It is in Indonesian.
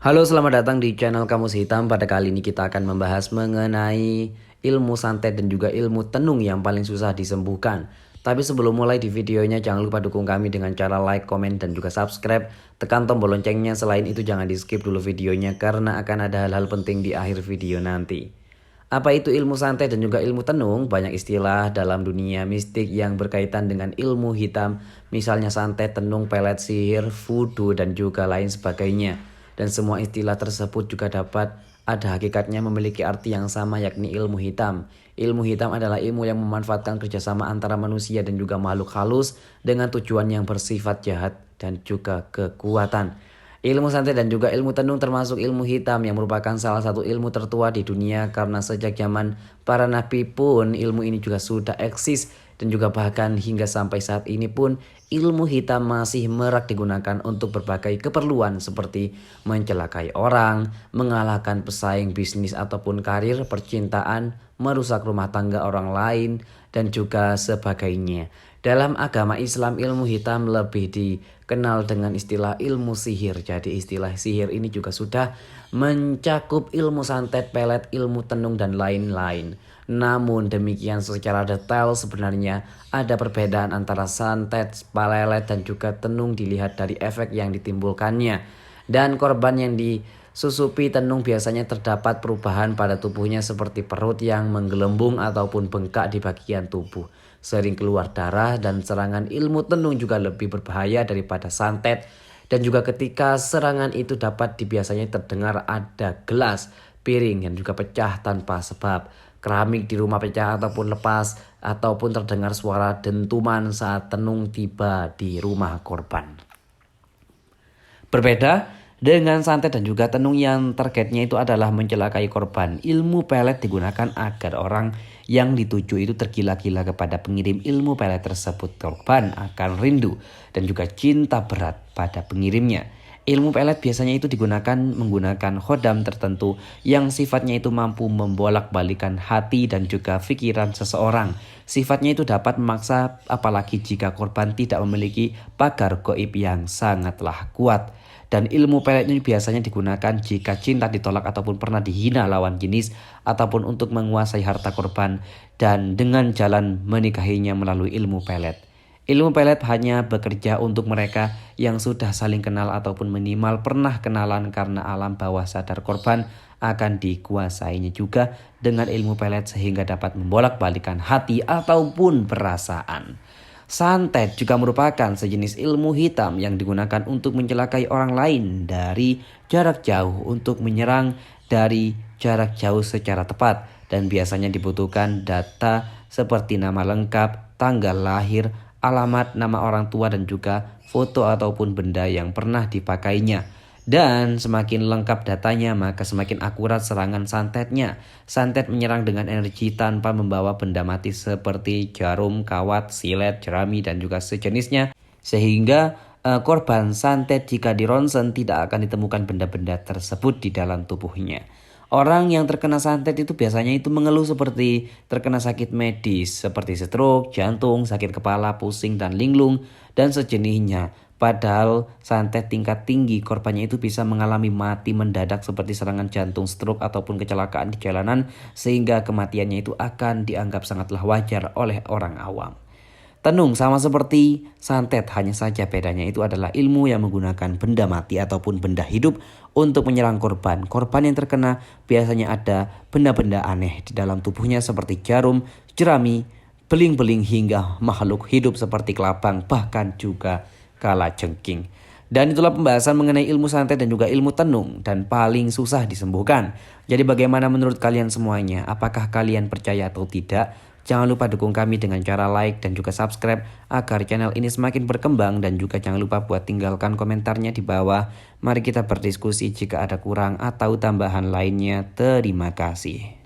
Halo, selamat datang di channel Kamus Hitam. Pada kali ini kita akan membahas mengenai ilmu santet dan juga ilmu tenung yang paling susah disembuhkan. Tapi sebelum mulai di videonya, jangan lupa dukung kami dengan cara like, komen, dan juga subscribe. Tekan tombol loncengnya. Selain itu jangan di skip dulu videonya karena akan ada hal-hal penting di akhir video nanti. Apa itu ilmu santet dan juga ilmu tenung? Banyak istilah dalam dunia mistik yang berkaitan dengan ilmu hitam. Misalnya santet, tenung, pelet, sihir, voodoo, dan juga lain sebagainya. Dan semua istilah tersebut juga dapat ada hakikatnya memiliki arti yang sama, yakni ilmu hitam. Ilmu hitam adalah ilmu yang memanfaatkan kerjasama antara manusia dan juga makhluk halus dengan tujuan yang bersifat jahat dan juga kekuatan. Ilmu santet dan juga ilmu tenung termasuk ilmu hitam yang merupakan salah satu ilmu tertua di dunia karena sejak zaman para nabi pun ilmu ini juga sudah eksis dan juga bahkan hingga sampai saat ini pun ilmu hitam masih merak digunakan untuk berbagai keperluan seperti mencelakai orang, mengalahkan pesaing bisnis ataupun karir, percintaan, merusak rumah tangga orang lain, dan juga sebagainya. Dalam agama Islam, ilmu hitam lebih dikenal dengan istilah ilmu sihir. Jadi istilah sihir ini juga sudah mencakup ilmu santet, pelet, ilmu tenung, dan lain-lain. Namun demikian secara detail sebenarnya ada perbedaan antara santet, pelet, dan juga tenung dilihat dari efek yang ditimbulkannya. Dan korban yang disusupi tenung biasanya terdapat perubahan pada tubuhnya seperti perut yang menggelembung ataupun bengkak di bagian tubuh. Sering keluar darah dan serangan ilmu tenung juga lebih berbahaya daripada santet. Dan juga ketika serangan itu dapat biasanya terdengar ada gelas, piring yang juga pecah tanpa sebab. Keramik di rumah pecah ataupun lepas, ataupun terdengar suara dentuman saat tenung tiba di rumah korban. Berbeda dengan santet dan juga tenung yang targetnya itu adalah mencelakai korban. Ilmu pelet digunakan agar orang yang dituju itu tergila-gila kepada pengirim ilmu pelet tersebut. Korban akan rindu dan juga cinta berat pada pengirimnya. Ilmu pelet biasanya itu digunakan menggunakan khodam tertentu yang sifatnya itu mampu membolak-balikan hati dan juga pikiran seseorang. Sifatnya itu dapat memaksa apalagi jika korban tidak memiliki pagar gaib yang sangatlah kuat. Dan ilmu pelet ini biasanya digunakan jika cinta ditolak ataupun pernah dihina lawan jenis ataupun untuk menguasai harta korban dan dengan jalan menikahinya melalui ilmu pelet. Ilmu pelet hanya bekerja untuk mereka yang sudah saling kenal ataupun minimal pernah kenalan karena alam bawah sadar korban akan dikuasainya juga dengan ilmu pelet sehingga dapat membolak-balikan hati ataupun perasaan. Santet juga merupakan sejenis ilmu hitam yang digunakan untuk mencelakai orang lain dari jarak jauh untuk menyerang dari jarak jauh secara tepat dan biasanya dibutuhkan data seperti nama lengkap, tanggal lahir, alamat, nama orang tua dan juga foto ataupun benda yang pernah dipakainya. Dan semakin lengkap datanya maka semakin akurat serangan santetnya. Santet menyerang dengan energi tanpa membawa benda mati seperti jarum, kawat, silet, jerami dan juga sejenisnya. Sehingga korban santet jika dironsen tidak akan ditemukan benda-benda tersebut di dalam tubuhnya. Orang yang terkena santet itu biasanya itu mengeluh seperti terkena sakit medis seperti stroke, jantung, sakit kepala, pusing, dan linglung, dan sejenisnya. Padahal santet tingkat tinggi korbannya itu bisa mengalami mati mendadak seperti serangan jantung, stroke, ataupun kecelakaan di jalanan sehingga kematiannya itu akan dianggap sangatlah wajar oleh orang awam. Tenung sama seperti santet, hanya saja bedanya itu adalah ilmu yang menggunakan benda mati ataupun benda hidup untuk menyerang korban. Korban yang terkena biasanya ada benda-benda aneh di dalam tubuhnya seperti jarum, jerami, beling-beling hingga makhluk hidup seperti kelabang bahkan juga kalajengking. Dan itulah pembahasan mengenai ilmu santet dan juga ilmu tenung dan paling susah disembuhkan. Jadi bagaimana menurut kalian semuanya? Apakah kalian percaya atau tidak? Jangan lupa dukung kami dengan cara like dan juga subscribe agar channel ini semakin berkembang dan juga jangan lupa buat tinggalkan komentarnya di bawah. Mari kita berdiskusi jika ada kurang atau tambahan lainnya. Terima kasih.